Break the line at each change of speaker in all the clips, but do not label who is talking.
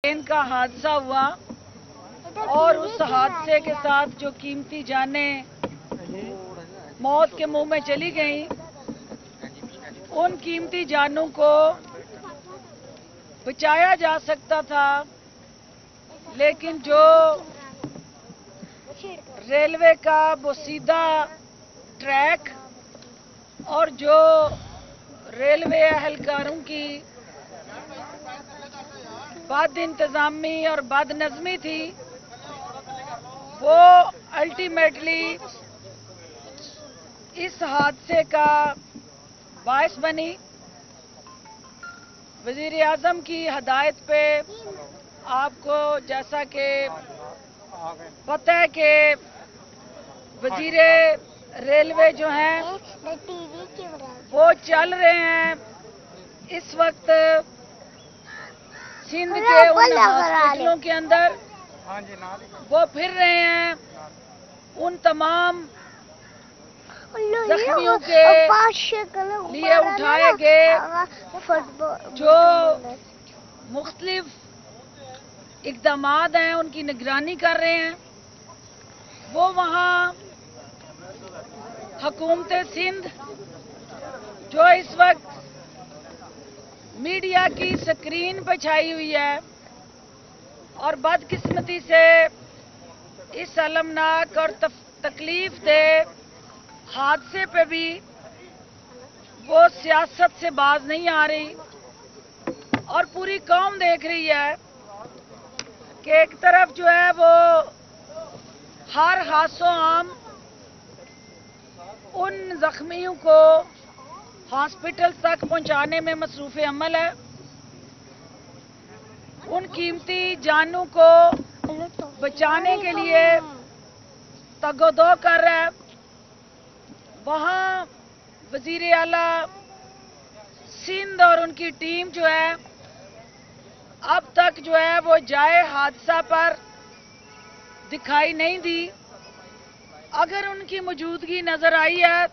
Train का हादसा हुआ और उस हादसे के साथ जो कीमती जानें मौत के मुंह में चली गईं, उन कीमती जानों को बचाया जा सकता था, लेकिन जो रेलवे का वो सीधा ट्रैक और जो रेलवे एहलकारों की बद इंतजामी और बदनज़मी थी, वो अल्टीमेटली इस हादसे का बायस बनी। वज़ीर आज़म की हदायत पे आपको जैसा कि पता है कि वज़ीर रेलवे जो हैं वो चल रहे हैं इस वक्त सिंध के उन हॉस्पिटलों के अंदर, वो फिर रहे हैं उन तमाम जख्मियों के लिए उठाए गए जो मुख्तलिफ इक़दामात हैं, उनकी निगरानी कर रहे हैं। वो वहाँ हुकूमत सिंध जो इस वक्त मीडिया की स्क्रीन पर छाई हुई है और बदकिस्मती से इस अलमनाक और तकलीफ दे हादसे पे भी वो सियासत से बाज नहीं आ रही और पूरी कौम देख रही है कि एक तरफ जो है वो हर हादसों आम उन जख्मियों को हॉस्पिटल तक पहुंचाने में मसरूफ़ अमल है, उन कीमती जानों को बचाने के लिए तगोदो कर रहा है। वहाँ वज़ीर आला सिंध और उनकी टीम जो है अब तक जो है वो जाए हादसा पर दिखाई नहीं दी। अगर उनकी मौजूदगी नजर आई है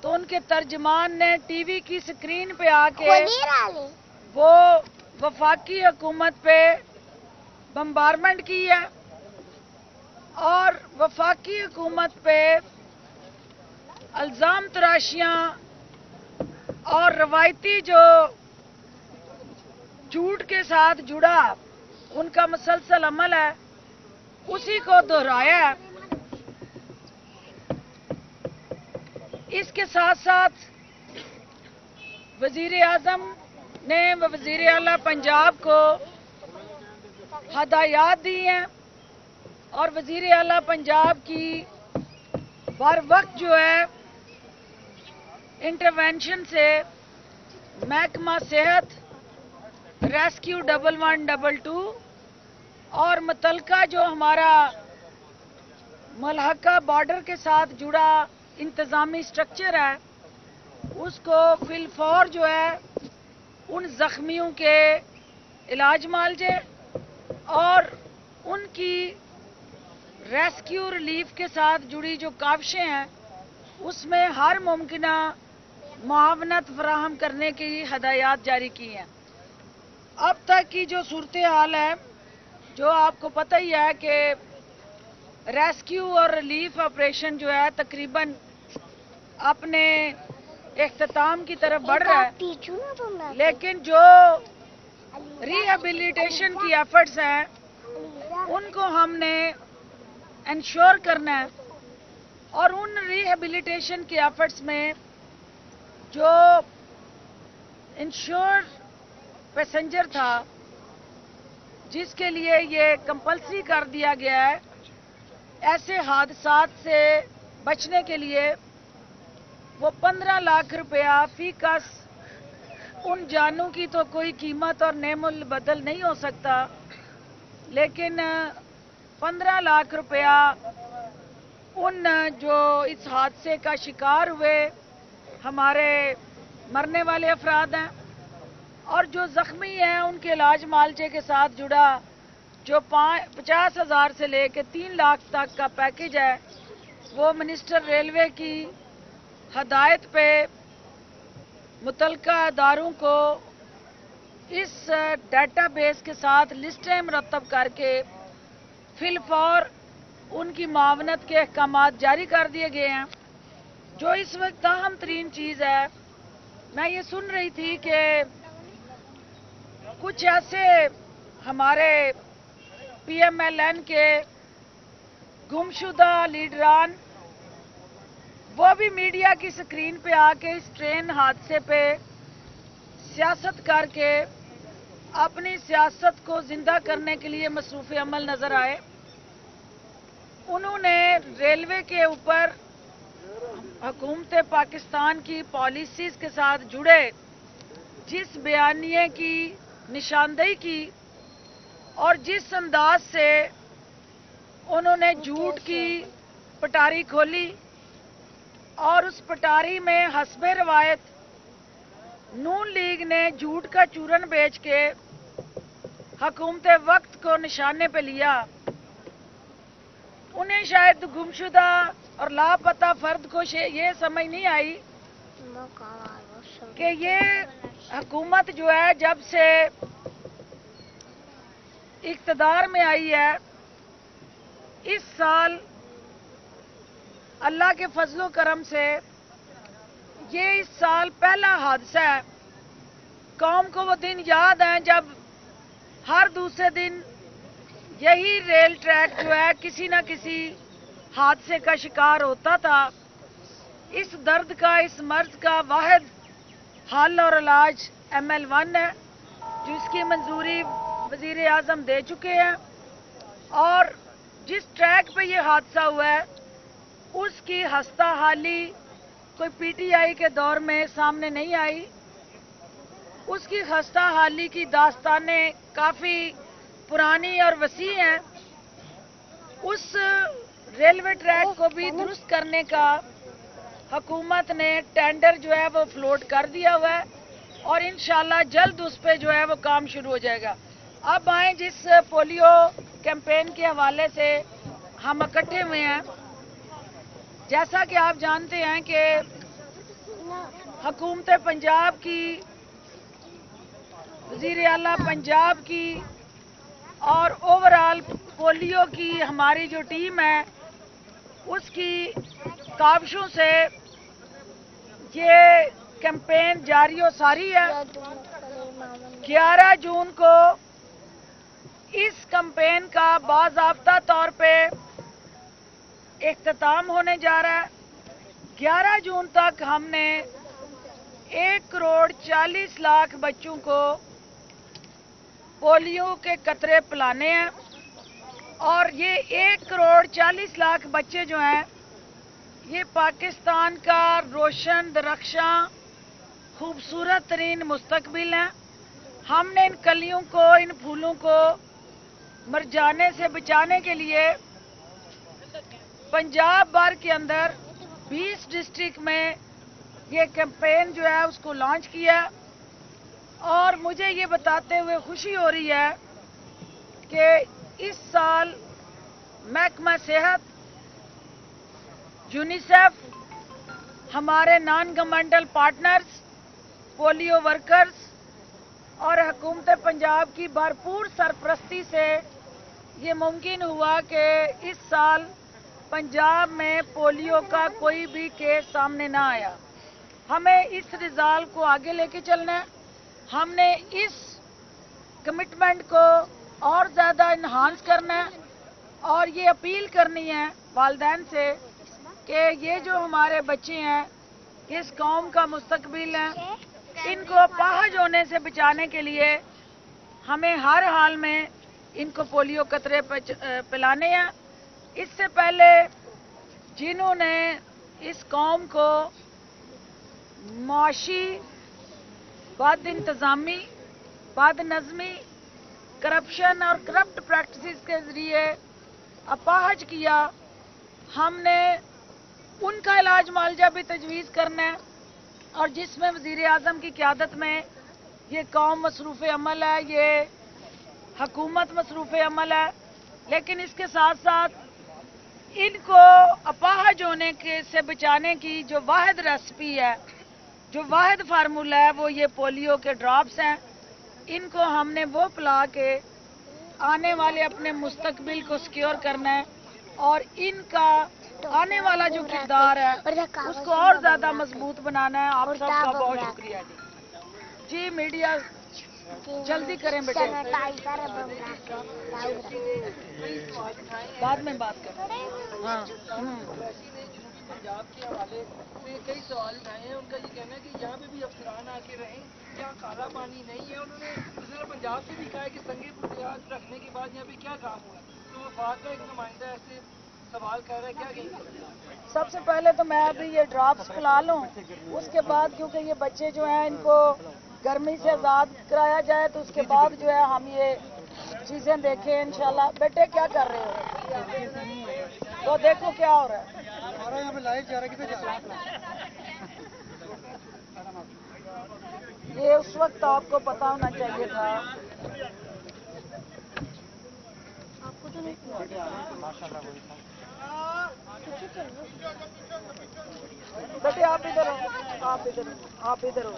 तो उनके तर्जमान ने टीवी की स्क्रीन पे आके वो वफाकी हुकूमत पे बम्बारमेंट की है और वफाकी हुकूमत पे इल्जाम तराशियां और रवायती जो झूठ के साथ जुड़ा उनका मुसलसल अमल है, उसी को दोहराया है। इसके साथ साथ वज़ीर आज़म ने वज़ीर आला पंजाब को हदायत दी हैं और वज़ीर आला पंजाब की बर वक्त जो है इंटरवेंशन से महकमा सेहत रेस्क्यू 1112 और मुतलका जो हमारा मलहका बॉर्डर के साथ जुड़ा इंतज़ामी स्ट्रक्चर है, उसको फिलफौर जो है उन जख्मियों के इलाज मालजे और उनकी रेस्क्यू रिलीफ के साथ जुड़ी जो काविशें हैं उसमें हर मुमकिना मुआवनत फराहम करने की हदायत जारी की हैं। अब तक की जो सूरत हाल है, जो आपको पता ही है कि रेस्क्यू और रिलीफ ऑपरेशन जो है तकरीबन अपने इख्तिताम की तरफ बढ़ रहा है, लेकिन जो रिहेबिलिटेशन की एफर्ट्स हैं उनको हमने इंश्योर करना है और उन रिहेबिलिटेशन की एफर्ट्स में जो इंश्योर पैसेंजर था जिसके लिए ये कंपल्सरी कर दिया गया है, ऐसे हादसात से बचने के लिए वो 15 लाख रुपया फी कस, उन जानों की तो कोई कीमत और नेमुल बदल नहीं हो सकता, लेकिन 15 लाख रुपया उन जो इस हादसे का शिकार हुए हमारे मरने वाले अफराद हैं और जो जख्मी हैं उनके इलाज मालजे के साथ जुड़ा जो 50,000 से लेकर 3 लाख तक का पैकेज है, वो मिनिस्टर रेलवे की हदायत पे मुतलका अदारों को इस डाटा बेस के साथ लिस्टें मुरतब करके फिलफौर उनकी मावनत के अहकामात जारी कर दिए गए हैं। जो इस वक्त अहम तरीन चीज़ है, मैं ये सुन रही थी कि कुछ ऐसे हमारे PMLN के गुमशुदा लीडरान वो भी मीडिया की स्क्रीन पे आके इस ट्रेन हादसे पे सियासत करके अपनी सियासत को जिंदा करने के लिए मसरूफ़ अमल नजर आए। उन्होंने रेलवे के ऊपर हुकूमत पाकिस्तान की पॉलिसीज़ के साथ जुड़े जिस बयानिए की निशानदेही की और जिस अंदाज से उन्होंने झूठ की पटारी खोली और उस पटारी में हस्बे रवायत नून लीग ने झूठ का चूरन बेच के हुकूमत वक्त को निशाने पे लिया। उन्हें शायद गुमशुदा और लापता फर्द को ये समझ नहीं आई कि ये हुकूमत जो है जब से इक़्तिदार में आई है, इस साल अल्लाह के फजलो करम से ये इस साल पहला हादसा है। कौम को वो दिन याद है जब हर दूसरे दिन यही रेल ट्रैक जो है किसी न किसी हादसे का शिकार होता था। इस दर्द का, इस मर्ज का वाहिद हल और इलाज ML1 है, जिसकी मंजूरी वजीर आज़म दे चुके हैं। और जिस ट्रैक पे ये हादसा हुआ है उसकी हस्ता हाली कोई PTI के दौर में सामने नहीं आई। उसकी हस्ता हाली की दास्तानें काफ़ी पुरानी और वसी हैं। उस रेलवे ट्रैक को भी दुरुस्त करने का हुकूमत ने टेंडर जो है वो फ्लोट कर दिया हुआ है और इंशाल्लाह जल्द उस पे जो है वो काम शुरू हो जाएगा। अब आए जिस पोलियो कैंपेन के हवाले से हम इकट्ठे हुए हैं, जैसा कि आप जानते हैं कि हुकूमत पंजाब की, वज़ीर आला पंजाब की और ओवरऑल पोलियो की हमारी जो टीम है उसकी काविशों से ये कैंपेन जारी और सारी है। 11 जून को इस कैंपेन का बाज़ाब्ता तौर पे इख्तिताम होने जा रहा है। 11 जून तक हमने 1,40,00,000 बच्चों को पोलियो के कतरे पिलाने हैं और ये 1,40,00,000 बच्चे जो हैं ये पाकिस्तान का रोशन दरख्शां खूबसूरत तरीन मुस्तकबिल हैं। हमने इन कलियों को, इन फूलों को मरजाने से बचाने के लिए पंजाब भर के अंदर 20 डिस्ट्रिक्ट में ये कैंपेन जो है उसको लॉन्च किया और मुझे ये बताते हुए खुशी हो रही है कि इस साल महकमा सेहत, यूनिसेफ, हमारे non governmental partners, polio workers और हुकूमत पंजाब की भरपूर सरपरस्ती से ये मुमकिन हुआ कि इस साल पंजाब में पोलियो का कोई भी केस सामने ना आया। हमें इस रिजल्ट को आगे लेके चलना है। हमने इस कमिटमेंट को और ज़्यादा इन्हांस करना है और ये अपील करनी है वालिदैन से कि ये जो हमारे बच्चे हैं, इस कौम का मुस्तकबिल हैं, इनको अपाहज होने से बचाने के लिए हमें हर हाल में इनको पोलियो कतरे पिलाने हैं। इससे पहले जिन्होंने इस कौम को माशी बद इंतज़ामी, बद नज़मी, करप्शन और करप्ट प्रैक्टिसेस के ज़रिए अपाहज किया, हमने उनका इलाज मुआवजा भी तजवीज़ करना है और जिसमें वज़ीर आज़म की क़यादत में ये कौम मसरूफ़ अमल है, ये हुकूमत मसरूफ़ अमल है। लेकिन इसके साथ साथ इनको अपाहज होने के से बचाने की जो वाहिद रेसिपी है, जो वाहिद फार्मूला है, वो ये पोलियो के ड्रॉप्स हैं। इनको हमने वो पिला के आने वाले अपने मुस्तकबिल को सिक्योर करना है और इनका आने वाला जो किरदार है उसको और ज्यादा मजबूत बनाना है। आप सबका बहुत शुक्रिया जी। मीडिया जल्दी करें बेटे, बाद में बात करें। हाँ
पंजाब के हवाले से कई सवाल उठाए हैं। उनका ये कहना है कि यहाँ पे भी अफसरान आके रहें, यहाँ काला पानी नहीं है। उन्होंने दूसरा पंजाब से भी कहा है कि संगे बुनियाद रखने के बाद यहाँ पे क्या काम हुआ। तो वफाक का एक नुमाइंदा ऐसे सवाल कर रहा है, क्या कहेंगे?
सबसे पहले तो मैं अभी ये ड्रॉप्स पिला लूँ, उसके बाद क्योंकि ये बच्चे जो हैं इनको गर्मी से आज़ाद कराया जाए तो उसके बाद जो है हम ये चीज़ें देखें इंशाल्लाह। बेटे क्या कर रहे हो? तो देखो क्या हो रहा है।
यहाँ पे लाइट जा रहा है,
ये उस वक्त आपको पता होना चाहिए था। आपको तो नहीं बेटे आप इधर हो, आप इधर हो, आप इधर हो।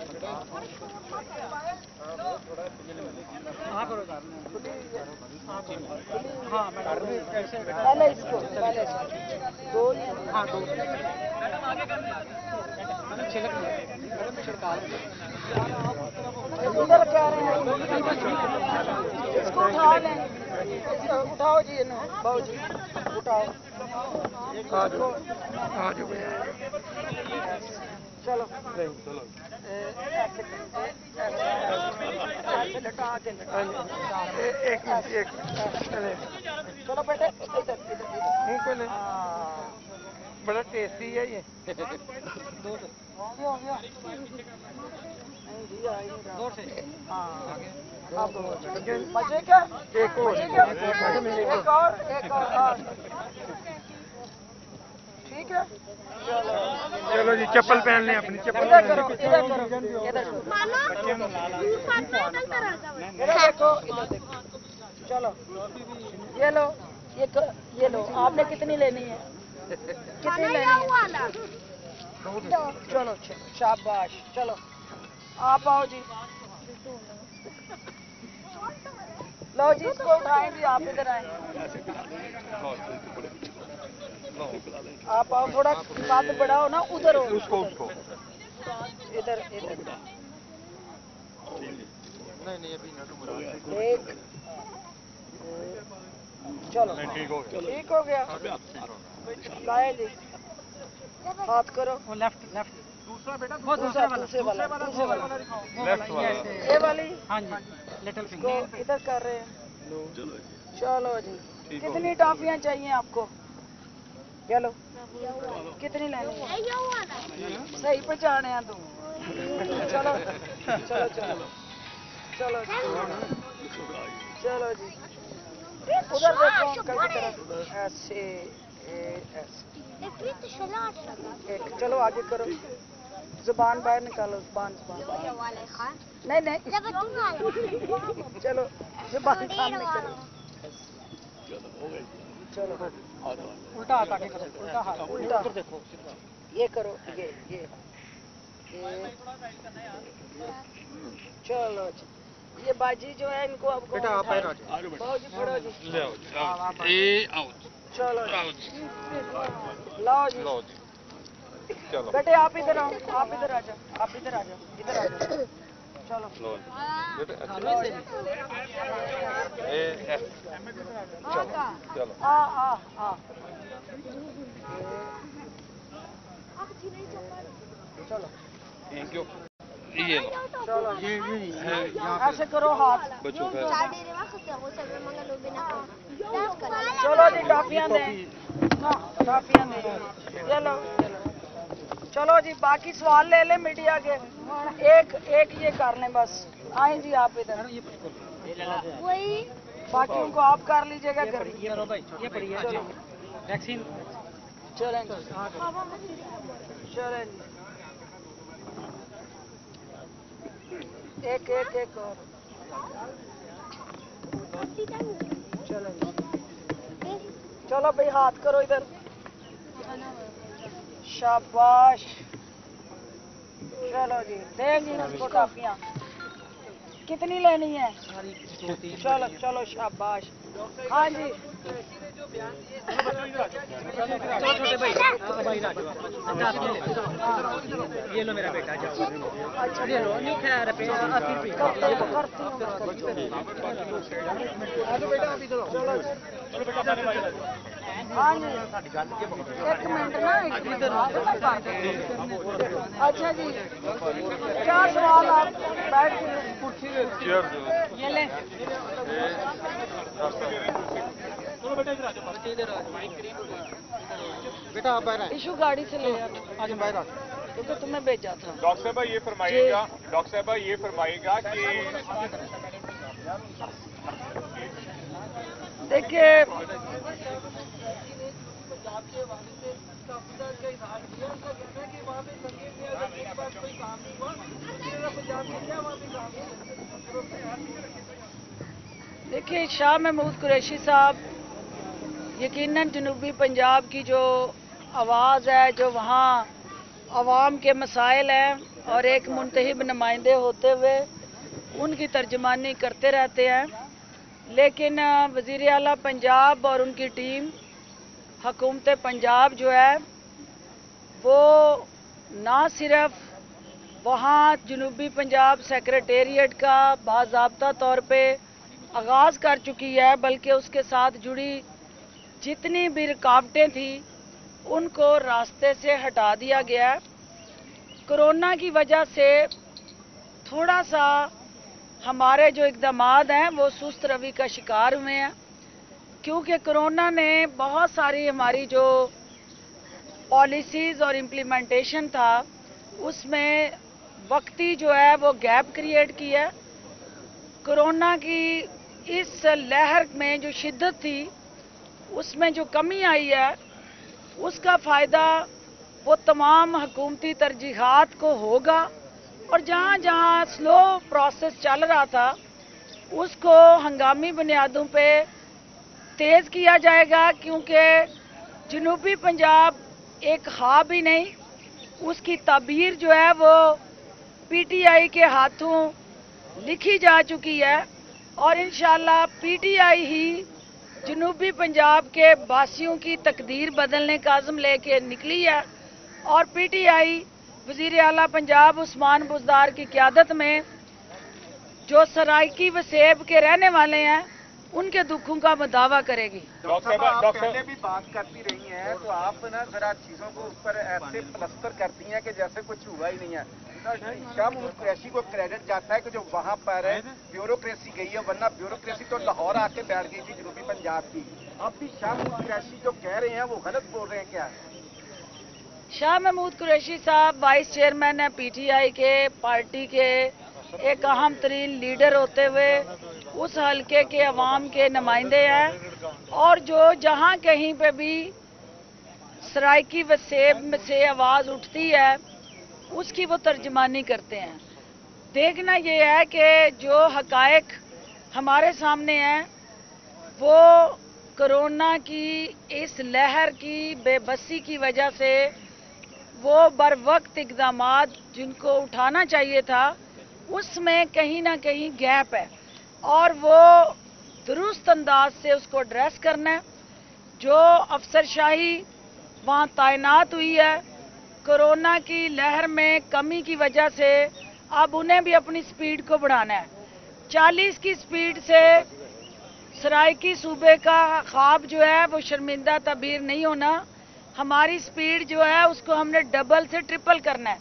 पहले इसको दो इधर कह रहे हैं इसको उठा लें। उठाओ जी, बाबू जी उठाओ। चलो ऐसे लटा के एक चलो बेटे इधर इधर
बड़ा टेस्टी है ये।
हो गया दो से। हाँ मजे क्या? एक और ठीक है।
चलो जी, चप्पल पहन लें अपनी। चप्पल
इधर करो, इधर करो, इधर देखो, इधर देखो। चलो ये लो आपने कितनी लेनी है? कितनी लेनी है? चलो शाबाश। चलो आप आओ जी। लो जी इसको उठाएं जी, आप इधर आए। आप आओ, थोड़ा बात बढ़ाओ ना, उधर हो।
उसको
इधर इधर
नहीं अभी
एक चलो ठीक हो गया। लाए जी, हाथ करो।
लेफ्ट दूसरा बेटा,
दूसरा वाला
लेफ्ट वाला
ये वाली।
हाँ जी, लिटिल
को इधर कर रहे हैं। चलो जी, कितनी टॉफियां चाहिए आपको? चलो कितनी लेनी है? सही पहचाने हैं तुम। चलो चलो चलो चलो चलो जी, उधर देखो अंकल की तरफ। ऐसे चलो आगे करो, जुबान बाहर निकालो। जुबान नहीं नहीं, चलो जुबान सामने करो। चलो
उल्टा हाथ आगे करो, उल्टा हाथ,
उल्टा
देखो।
ये करो, ये चलो जी। ये बाजी जो है इनको अब
बेटा आप पैर
बाबू जी पढ़ो जी। चलो लाओ जी।
चलो
बेटे आप इधर आओ, आप इधर आ जाओ, आप इधर आ जाओ, इधर आ जाओ। चलो
चलो
चलो
थैंक यू। ये लो,
चलो ऐसे करो हाथ।
बच्चों का
चलो जी टॉफियां दें, टॉफियां दें। चलो चलो जी, बाकी सवाल ले लें मीडिया के। एक ये कर लें बस। आए जी आप इधर, बाकियों को आप कर लीजिएगा।
ये पड़ी है
चलो
वैक्सीन।
चलें चलें एक और। चलो भाई हाथ करो इधर। शाबाश। चलो जी, देंगे उसको टॉफियां। कितनी लेनी है? चलो चलो शाबाश। हाँ जी
ये लो मेरा बेटा जाओ।
अच्छा
ये लो नहीं खैर पे 80 रुपये
हाँ जी एक मिनट ना अच्छा जी क्या सवाल आप बैठ के ये ले
बेटा आप बाहर
इशू गाड़ी से ले
आज बाहर
क्योंकि तुम्हें भेजा था।
डॉक्टर साहब ये फरमाइएगा कि
देखिए
पंजाब के हवाले से काफिला का इजहार किया, उनका कहना है कि वहाँ पे संगे में अगर एक बार कोई काम नहीं हुआ तो पंजाब के क्या वहाँ पे काम नहीं।
देखिए शाह महमूद कुरैशी साहब यकीनन जनूबी पंजाब की जो आवाज़ है, जो वहाँ आवाम के मसाइल हैं और एक मुंतहिब नुमाइंदे होते हुए उनकी तर्जमानी करते रहते हैं, लेकिन वज़ीर आला पंजाब और उनकी टीम हुकूमत पंजाब जो है वो ना सिर्फ वहाँ जनूबी पंजाब सेक्रेटेरिएट का बाज़ाब्ता तौर पे आगाज़ कर चुकी है, बल्कि उसके साथ जुड़ी जितनी भी रुकावटें थी उनको रास्ते से हटा दिया गया है। कोरोना की वजह से थोड़ा सा हमारे जो इक़दामात हैं वो सुस्त रवि का शिकार हुए हैं, क्योंकि कोरोना ने बहुत सारी हमारी जो पॉलिसीज़ और इम्प्लीमेंटेशन था उसमें वक्ती जो है वो गैप क्रिएट की है। कोरोना की इस लहर में जो शिद्दत थी उसमें जो कमी आई है उसका फ़ायदा वो तमाम हुकूमती तरजीहात को होगा, और जहाँ जहाँ स्लो प्रोसेस चल रहा था उसको हंगामी बुनियादों पे तेज़ किया जाएगा, क्योंकि जनूबी पंजाब एक ख्वाब ही नहीं, उसकी ताबीर जो है वो पीटीआई के हाथों लिखी जा चुकी है, और इंशाअल्लाह पीटीआई ही जनूबी पंजाब के वासियों की तकदीर बदलने का अज़्म लेके निकली है। और पीटीआई वज़ीर आला पंजाब उस्मान बुज़दार की क़यादत में जो सराइकी वसेब के रहने वाले हैं उनके दुखों का मुदावा करेगी।
डॉक्टर साहब आप पहले भी बात करती रही हैं, तो आप ना जरा चीज़ों को ऊपर ऐसे प्लस्तर करती हैं कि जैसे कुछ हुआ ही नहीं है। शाह महमूद कुरैशी को क्रेडिट जाता है कि जो वहाँ पर ब्यूरोक्रेसी गई है, वरना ब्यूरोक्रेसी तो लाहौर आके बैठ गई थी जनूबी पंजाब की। अब भी शाह महमूद कुरैशी जो कह रहे हैं वो गलत बोल रहे हैं क्या?
शाह महमूद कुरैशी साहब वाइस चेयरमैन है पीटीआई के, पार्टी के एक अहम तरीन लीडर होते हुए उस हलके के अवाम के नुमाइंदे हैं, और जो जहाँ कहीं पे भी सराइकी वसेब से आवाज़ उठती है उसकी वो तर्जमानी करते हैं। देखना ये है कि जो हकायक हमारे सामने हैं वो कोरोना की इस लहर की बेबसी की वजह से वो बर वक्त इक़दामात जिनको उठाना चाहिए था उसमें कहीं ना कहीं गैप है, और वो दुरुस्त अंदाज से उसको एड्रेस करना है। जो अफसरशाही वहाँ तैनात हुई है कोरोना की लहर में कमी की वजह से, अब उन्हें भी अपनी स्पीड को बढ़ाना है। 40 की स्पीड से सराइकी सूबे का ख्वाब जो है वो शर्मिंदा तबीर नहीं होना। हमारी स्पीड जो है उसको हमने डबल से ट्रिपल करना है,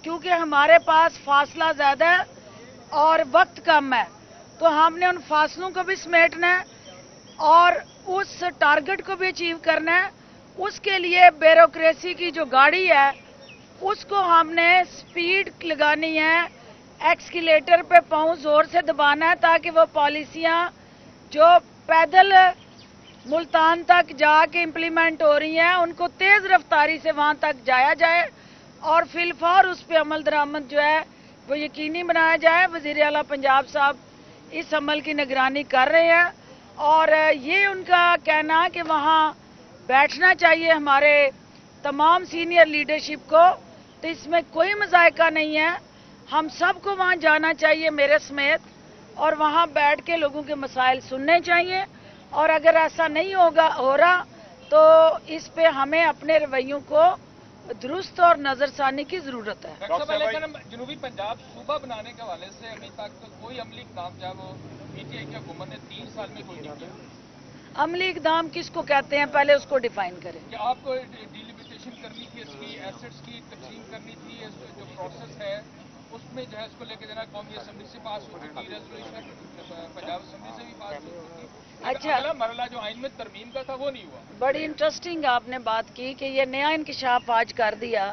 क्योंकि हमारे पास फासला ज़्यादा है और वक्त कम है, तो हमने उन फासलों को भी समेटना है और उस टारगेट को भी अचीव करना है। उसके लिए ब्यूरोक्रेसी की जो गाड़ी है उसको हमने स्पीड लगानी है, एक्सीलेटर पे पाँव जोर से दबाना है, ताकि वो पॉलिसियाँ जो पैदल मुल्तान तक जाके इम्प्लीमेंट हो रही हैं उनको तेज़ रफ्तारी से वहाँ तक जाया जाए, और फिलफौर उस पर अमल दरामद जो है वो यकीनी बनाया जाए। वज़ीर आला पंजाब साहब इस अमल की निगरानी कर रहे हैं, और ये उनका कहना कि वहाँ बैठना चाहिए हमारे तमाम सीनियर लीडरशिप को, तो इसमें कोई मज़ायका नहीं है। हम सबको वहाँ जाना चाहिए मेरे समेत, और वहाँ बैठ के लोगों के मसाइल सुनने चाहिए। और अगर ऐसा नहीं हो रहा तो इस पे हमें अपने रवैयों को दुरुस्त और नजरसानी की जरूरत है।
लेकिन जनूबी पंजाब सूबा बनाने के हवाले से अभी तक तो कोई अमली इक़दाम जो है वो पीटीआई की हुकूमत ने 3 साल में कोई नहीं किया।
अमली इक़दाम किसको कहते हैं, पहले उसको डिफाइन करें।
कि आपको डिलिमिटेशन करनी थी, इसकी एसेट्स की तकसीम करनी थी, जो प्रोसेस है उसमें जो है इसको लेके देना कौमी असम्बली से पास हो चुकी, रेजोल्यूशन पंजाब असम्बली से भी पास हो चुकी।
अच्छा,
अगला मरला जो आइन में तरमीम का था वो नहीं हुआ।
बड़ी इंटरेस्टिंग आपने बात की कि ये नया इंकशाफ आज कर दिया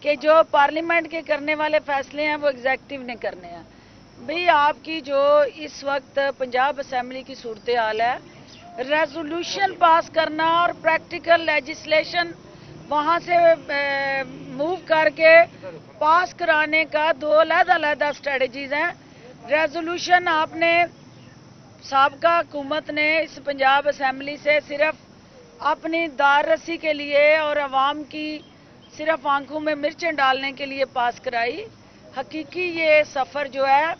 कि जो पार्लियामेंट के करने वाले फैसले हैं वो एग्जेक्टिव ने करने हैं। भाई आपकी जो इस वक्त पंजाब असम्बली की सूरत हाल है, रेजोल्यूशन पास करना और प्रैक्टिकल लेजिस्लेशन वहाँ से मूव करके पास कराने का दो अलग-अलग स्ट्रेटजीज हैं। रेजोल्यूशन आपने साबका हुकूमत ने इस पंजाब असम्बली से सिर्फ अपनी दार रसी के लिए और अवाम की सिर्फ आंखों में मिर्चें डालने के लिए पास कराई। हकीकी ये सफ़र जो है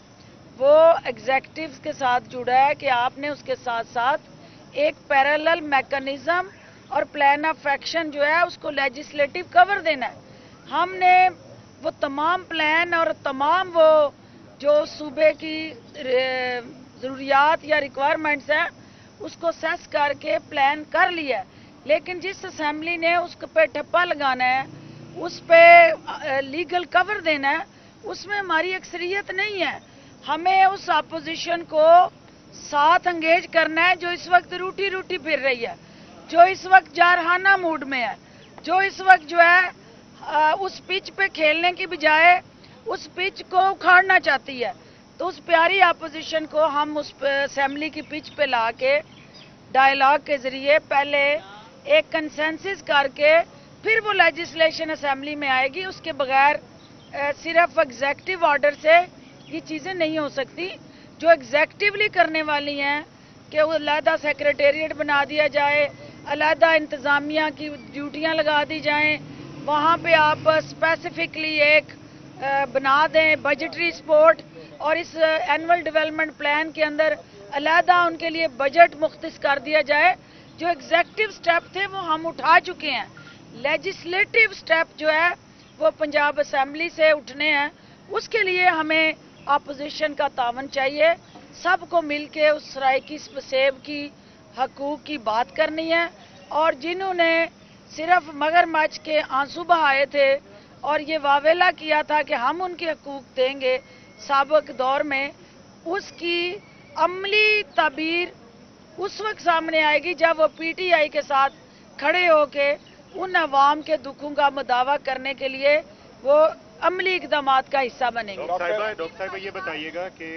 वो एग्जेक्टिव्स के साथ जुड़ा है कि आपने उसके साथ साथ एक पैरेलल मैकेनिज्म और प्लान ऑफ एक्शन जो है उसको लेजिस्लेटिव कवर देना है। हमने वो तमाम प्लान और तमाम वो जो सूबे की ज़रूरियात या रिक्वायरमेंट्स हैं उसको सेस करके प्लान कर लिया है, लेकिन जिस असेंबली ने उस पे ठप्पा लगाना है, उस पे लीगल कवर देना है, उसमें हमारी अक्सरियत नहीं है। हमें उस अपोजिशन को साथ एंगेज करना है जो इस वक्त रूठी रूठी फिर रही है, जो इस वक्त जारहाना मूड में है, जो इस वक्त जो है उस पिच पे खेलने की बजाय उस पिच को उखाड़ना चाहती है। तो उस प्यारी अपोजिशन को हम उस असेंबली की पिच पे ला के डायलॉग के जरिए पहले एक कंसेंसस करके फिर वो लेजिस्लेशन असेंबली में आएगी। उसके बगैर सिर्फ एग्जेक्टिव ऑर्डर से ये चीज़ें नहीं हो सकती। जो एग्जेक्टिवली करने वाली हैं कि वो अलहदा सेक्रेटेरिएट बना दिया जाए, अलहदा इंतज़ामिया की ड्यूटियां लगा दी जाएं, वहाँ पे आप स्पेसिफिकली एक बना दें बजटरी सपोर्ट, और इस एनुअल डेवलपमेंट प्लान के अंदर अलहदा उनके लिए बजट मुख्तस कर दिया जाए। जो एग्जेक्टिव स्टेप थे वो हम उठा चुके हैं। लेजिस्लेटिव स्टेप जो है वो पंजाब असेंबली से उठने हैं। उसके लिए हमें अपोजिशन का तावन चाहिए। सबको मिलके उस सराइकी सेब की हकूक की बात करनी है, और जिन्होंने सिर्फ मगरमच्छ के आंसू बहाए थे और ये वावेला किया था कि हम उनके हकूक देंगे साबिक दौर में, उसकी अमली ताबीर उस वक्त सामने आएगी जब वो पीटीआई के साथ खड़े होके उन अवाम के दुखों का मुदावा करने के लिए वो अमली इक़दामात का हिस्सा बनेंगे।
डॉक्टर साहब ये बताइएगा कि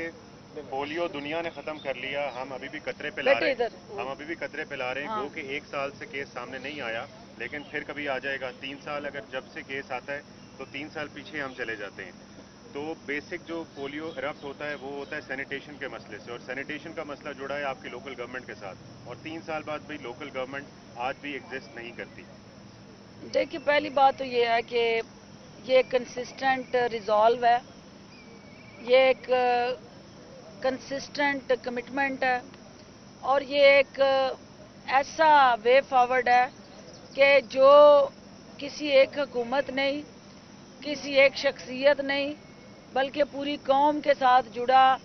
पोलियो दुनिया ने खत्म कर लिया, हम अभी भी कतरे पे ला रहे हैं, हम अभी भी कतरे पे ला रहे हैं। गो कि 1 साल से केस सामने नहीं आया, लेकिन फिर कभी आ जाएगा। 3 साल अगर जब से केस आता है तो 3 साल पीछे हम चले जाते हैं। तो बेसिक जो पोलियो इरप्ट होता है वो होता है सैनिटेशन के मसले से, और सैनिटेशन का मसला जुड़ा है आपकी लोकल गवर्नमेंट के साथ, और 3 साल बाद भी लोकल गवर्नमेंट आज भी एग्जिस्ट नहीं करती।
देखिए, पहली बात तो ये है कि ये कंसिस्टेंट रिजॉल्व है, ये एक कंसिस्टेंट कमिटमेंट है, और ये एक ऐसा वे फॉरवर्ड है कि जो किसी एक हुकूमत नहीं, किसी एक शख्सियत नहीं, बल्कि पूरी कौम के साथ जुड़ा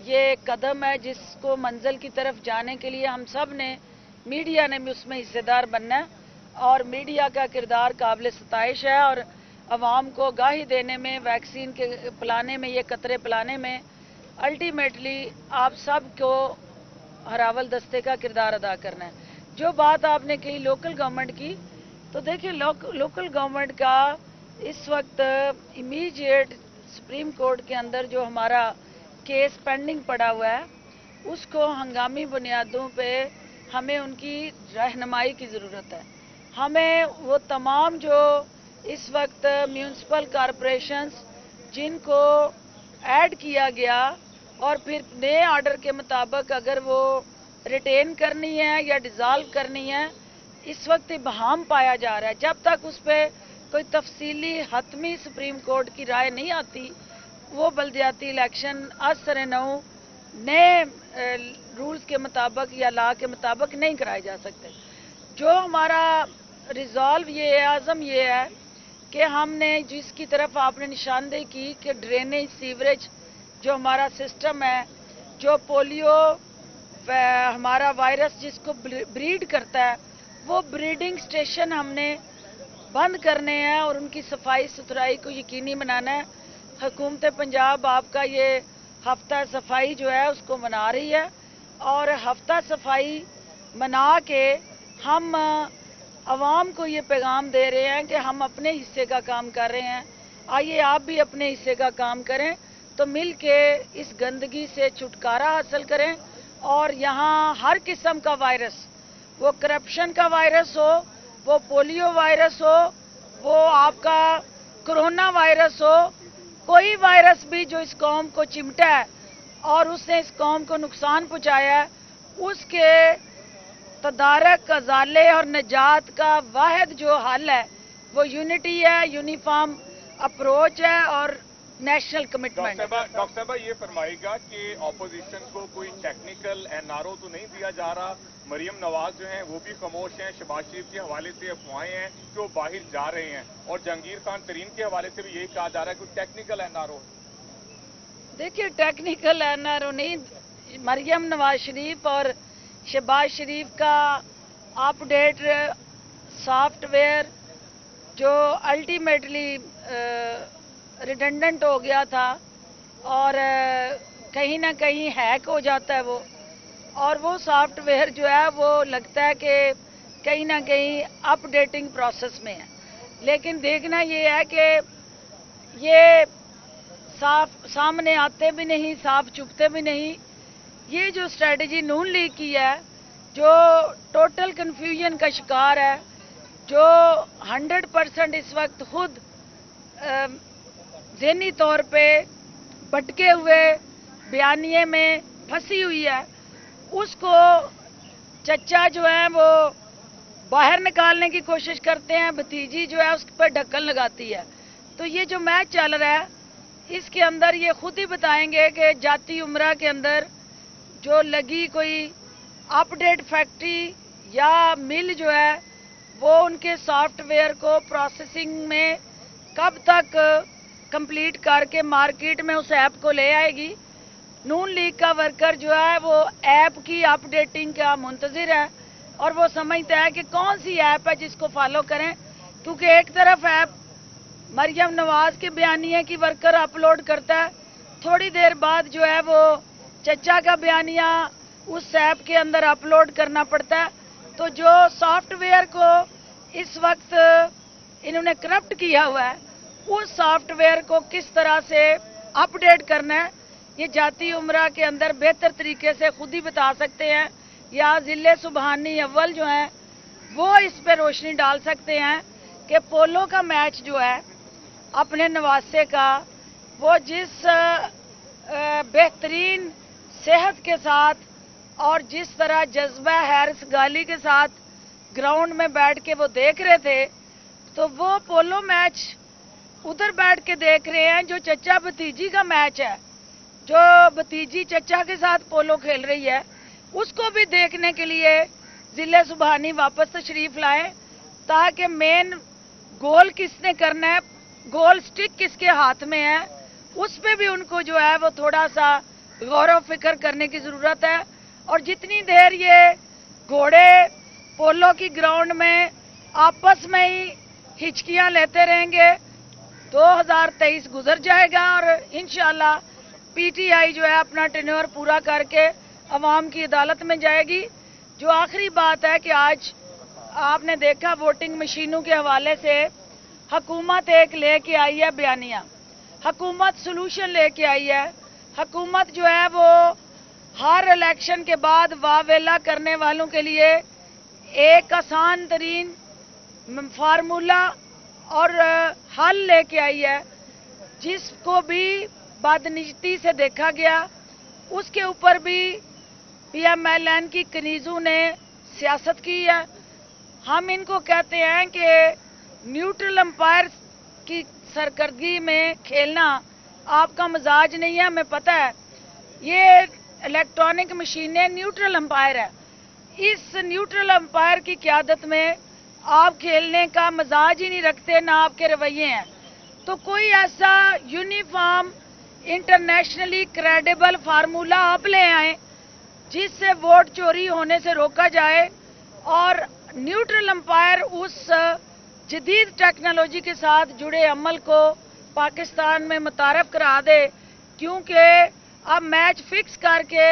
ये कदम है जिसको मंजिल की तरफ जाने के लिए हम सब ने, मीडिया ने भी उसमें हिस्सेदार बनना है। और मीडिया का किरदार काबिल सताइश है, और अवाम को आगाही देने में, वैक्सीन के पिलाने में, ये कतरे पिलाने में अल्टीमेटली आप सब को हरावल दस्ते का किरदार अदा करना है। जो बात आपने कही लोकल गवर्नमेंट की, तो देखिए लोकल गवर्नमेंट का इस वक्त इमीडिएट सुप्रीम कोर्ट के अंदर जो हमारा केस पेंडिंग पड़ा हुआ है, उसको हंगामी बुनियादों पे हमें उनकी रहनुमाई की ज़रूरत है। हमें वो तमाम जो इस वक्त म्यूनसिपल कॉरपोरेशंस जिनको ऐड किया गया और फिर नए ऑर्डर के मुताबिक अगर वो रिटेन करनी है या डिज़ाल्व करनी है, इस वक्त इबहम पाया जा रहा है। जब तक उस पर कोई तफसीली हतमी सुप्रीम कोर्ट की राय नहीं आती, वो बल्दियाती इलेक्शन असर नौ नए रूल्स के मुताबिक या लॉ के मुताबिक नहीं कराए जा सकते। जो हमारा रिजॉल्व ये है, आज़म ये है कि हमने जिसकी तरफ आपने निशानदेही की कि ड्रेनेज सीवरेज जो हमारा सिस्टम है, जो पोलियो हमारा वायरस जिसको ब्रीड करता है, वो ब्रीडिंग स्टेशन हमने बंद करने हैं और उनकी सफाई सुथराई को यकीनी बनाना है। हुकूमत पंजाब आपका ये हफ्ता सफाई जो है उसको मना रही है और हफ्ता सफाई मना के हम आवाम को ये पैगाम दे रहे हैं कि हम अपने हिस्से का काम कर रहे हैं। आइए आप भी अपने हिस्से का काम करें तो मिल के इस गंदगी से छुटकारा हासिल करें। और यहाँ हर किस्म का वायरस, वो करप्शन का वायरस हो, वो पोलियो वायरस हो, वो आपका कोरोना वायरस हो, कोई वायरस भी जो इस कौम को चिमटा है और उसने इस कौम को नुकसान पहुंचाया है, उसके तदारक अजाले और निजात का वाहिद जो हल है वो यूनिटी है, यूनिफॉर्म अप्रोच है और नेशनल कमिटमेंट।
डॉक्टर साहबा ये फरमाएगा कि ऑपोजिशन को कोई टेक्निकल एनआरओ तो नहीं दिया जा रहा। मरियम नवाज जो हैं वो भी खामोश हैं, शहबाज शरीफ के हवाले से अफवाहें हैं कि वो बाहर जा रहे हैं और जहांगीर खान तरीन के हवाले से भी यही कहा जा रहा है कि टेक्निकल एनआरओ।
देखिए टेक्निकल एनआरओ नहीं, मरियम नवाज शरीफ और शहबाज शरीफ का अपडेट सॉफ्टवेयर जो अल्टीमेटली रिडंडेंट हो गया था और कहीं ना कहीं हैक हो जाता है वो, और वो सॉफ्टवेयर जो है वो लगता है कि कहीं ना कहीं अपडेटिंग प्रोसेस में है। लेकिन देखना ये है कि ये साफ सामने आते भी नहीं, साफ चुपते भी नहीं। ये जो स्ट्रेटजी नून लीग की है जो टोटल कन्फ्यूजन का शिकार है, जो 100% इस वक्त खुद ज़हनी तौर पे भटके हुए बयानिए में फंसी हुई है, उसको चचा जो है वो बाहर निकालने की कोशिश करते हैं, भतीजी जो है उस पर ढक्कन लगाती है। तो ये जो मैच चल रहा है इसके अंदर ये खुद ही बताएंगे कि जाती उम्रा के अंदर जो लगी कोई अपडेट फैक्ट्री या मिल जो है वो उनके सॉफ्टवेयर को प्रोसेसिंग में कब तक कंप्लीट करके मार्केट में उस ऐप को ले आएगी। नून लीग का वर्कर जो है वो ऐप की अपडेटिंग का मुंतजिर है और वो समझता है कि कौन सी ऐप है जिसको फॉलो करें, क्योंकि एक तरफ ऐप मरियम नवाज के बयानिए की वर्कर अपलोड करता है, थोड़ी देर बाद जो है वो चचा का बयानिया उस ऐप के अंदर अपलोड करना पड़ता है। तो जो सॉफ्टवेयर को इस वक्त इन्होंने करप्ट किया हुआ है उस सॉफ्टवेयर को किस तरह से अपडेट करना है ये जाती उम्रा के अंदर बेहतर तरीके से खुद ही बता सकते हैं, या जिले सुबहानी अव्वल जो हैं वो इस पे रोशनी डाल सकते हैं कि पोलो का मैच जो है अपने नवासे का वो जिस बेहतरीन सेहत के साथ और जिस तरह जज्बा हैरिस गाली के साथ ग्राउंड में बैठ के वो देख रहे थे, तो वो पोलो मैच उधर बैठ के देख रहे हैं जो चचा भतीजी का मैच है, जो भतीजी चचा के साथ पोलो खेल रही है, उसको भी देखने के लिए जिले सुबहानी वापस तशरीफ लाएं ताकि मेन गोल किसने करना है, गोल स्टिक किसके हाथ में है, उस पे भी उनको जो है वो थोड़ा सा गौर फिक्र करने की जरूरत है। और जितनी देर ये घोड़े पोलो की ग्राउंड में आपस में ही हिचकियां लेते रहेंगे 2023 गुजर जाएगा और इंशाल्लाह पीटीआई जो है अपना टेन्योर पूरा करके अवाम की अदालत में जाएगी। जो आखिरी बात है कि आज आपने देखा वोटिंग मशीनों के हवाले से हुकूमत एक लेके आई है बयानिया, हुकूमत सोल्यूशन लेके आई है। हुकूमत जो है वो हर इलेक्शन के बाद वावेला करने वालों के लिए एक आसान तरीन फार्मूला और हल लेके आई है, जिसको भी बदनीति से देखा गया उसके ऊपर भी PMLN की कनीजों ने सियासत की है। हम इनको कहते हैं कि न्यूट्रल अंपायर की सरकर्दगी में खेलना आपका मजाज नहीं है, हमें पता है। ये इलेक्ट्रॉनिक मशीनें न्यूट्रल अंपायर है। इस न्यूट्रल अंपायर की क़यादत में आप खेलने का मजाज ही नहीं रखते, ना आपके रवैये हैं। तो कोई ऐसा यूनिफॉर्म इंटरनेशनली क्रेडिबल फार्मूला आप ले आए जिससे वोट चोरी होने से रोका जाए और न्यूट्रल अंपायर उस जदीद टेक्नोलॉजी के साथ जुड़े अमल को पाकिस्तान में मुतारफ करा दे, क्योंकि अब मैच फिक्स करके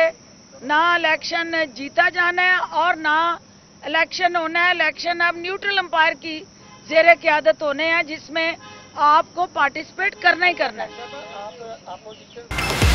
ना इलेक्शन जीता जाना है और ना इलेक्शन होना है। इलेक्शन अब न्यूट्रल अंपायर की ज़ेरे क़यादत होने हैं, जिसमें आपको पार्टिसिपेट करना ही करना है।
आप अपोजिशन